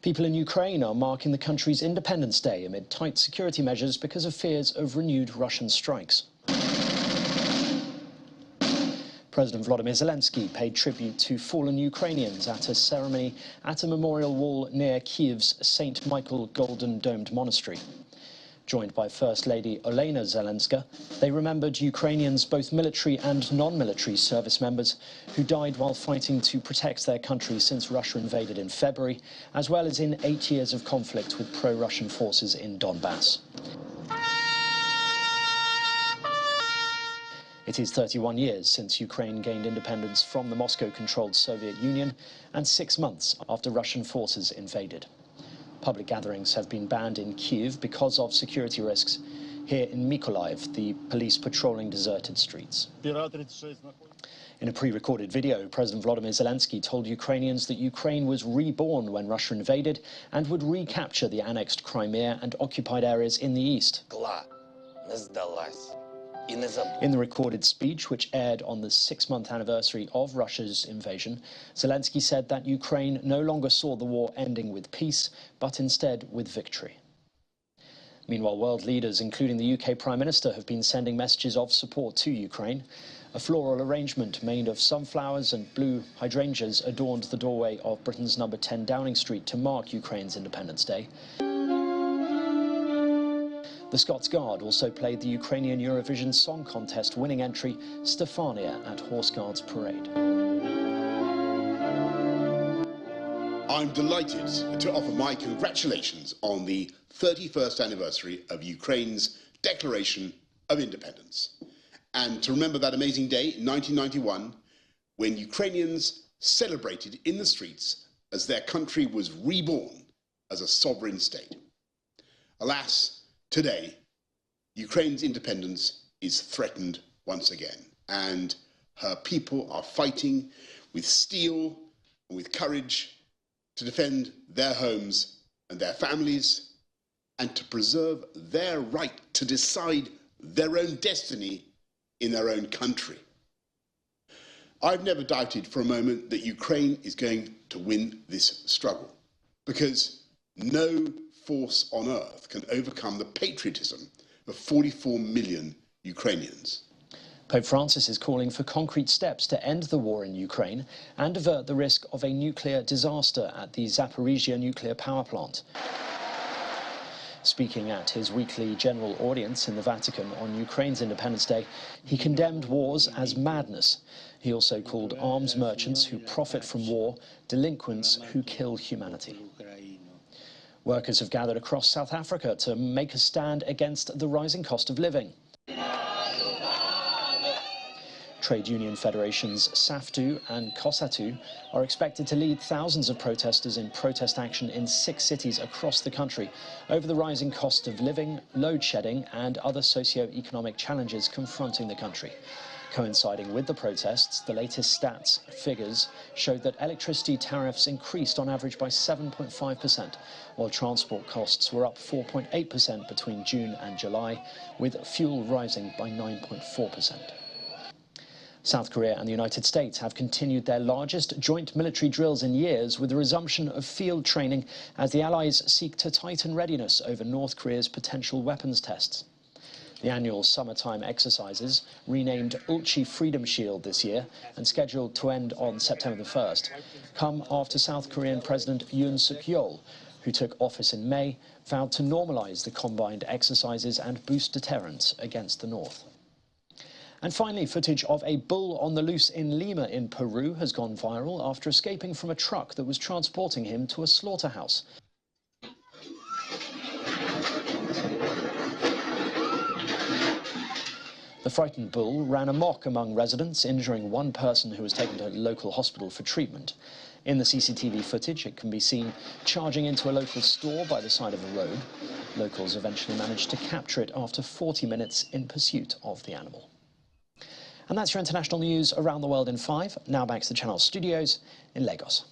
People in Ukraine are marking the country's Independence Day amid tight security measures because of fears of renewed Russian strikes. President Volodymyr Zelensky paid tribute to fallen Ukrainians at a ceremony at a memorial wall near Kyiv's St. Michael Golden Domed Monastery. Joined by First Lady Olena Zelenska, they remembered Ukrainians, both military and non-military service members, who died while fighting to protect their country since Russia invaded in February, as well as in 8 years of conflict with pro-Russian forces in Donbass. It is 31 years since Ukraine gained independence from the Moscow-controlled Soviet Union and 6 months after Russian forces invaded. Public gatherings have been banned in Kyiv because of security risks. Here in Mykolaiv, the police patrolling deserted streets. In a pre-recorded video, President Volodymyr Zelensky told Ukrainians that Ukraine was reborn when Russia invaded and would recapture the annexed Crimea and occupied areas in the east. In the recorded speech, which aired on the 6-month anniversary of Russia's invasion, Zelensky said that Ukraine no longer saw the war ending with peace, but instead with victory. Meanwhile, world leaders, including the UK Prime Minister, have been sending messages of support to Ukraine. A floral arrangement made of sunflowers and blue hydrangeas adorned the doorway of Britain's number 10 Downing Street to mark Ukraine's Independence Day. The Scots Guard also played the Ukrainian Eurovision Song Contest winning entry, Stefania, at Horse Guards Parade. I'm delighted to offer my congratulations on the 31st anniversary of Ukraine's Declaration of Independence. And to remember that amazing day in 1991, when Ukrainians celebrated in the streets as their country was reborn as a sovereign state. Alas, today, Ukraine's independence is threatened once again, and her people are fighting with steel and with courage to defend their homes and their families and to preserve their right to decide their own destiny in their own country. I've never doubted for a moment that Ukraine is going to win this struggle, because no force on earth can overcome the patriotism of 44 million Ukrainians. Pope Francis is calling for concrete steps to end the war in Ukraine and avert the risk of a nuclear disaster at the Zaporizhzhia nuclear power plant. Speaking at his weekly general audience in the Vatican on Ukraine's Independence Day, he condemned wars as madness. He also called arms merchants who profit from war delinquents who kill humanity. Workers have gathered across South Africa to make a stand against the rising cost of living. Trade union federations SAFTU and COSATU are expected to lead thousands of protesters in protest action in 6 cities across the country over the rising cost of living, load shedding and other socio-economic challenges confronting the country. Coinciding with the protests, the latest stats figures showed that electricity tariffs increased on average by 7.5%, while transport costs were up 4.8% between June and July, with fuel rising by 9.4%. South Korea and the United States have continued their largest joint military drills in years, with the resumption of field training as the allies seek to tighten readiness over North Korea's potential weapons tests. The annual summertime exercises, renamed Ulchi Freedom Shield this year and scheduled to end on September the 1st, come after South Korean President Yoon Suk-yeol, who took office in May, vowed to normalize the combined exercises and boost deterrence against the North. And finally, footage of a bull on the loose in Lima in Peru has gone viral after escaping from a truck that was transporting him to a slaughterhouse. The frightened bull ran amok among residents, injuring one person who was taken to a local hospital for treatment. In the CCTV footage, it can be seen charging into a local store by the side of the road. Locals eventually managed to capture it after 40 minutes in pursuit of the animal. And that's your international news around the world in 5. Now back to the Channel studios in Lagos.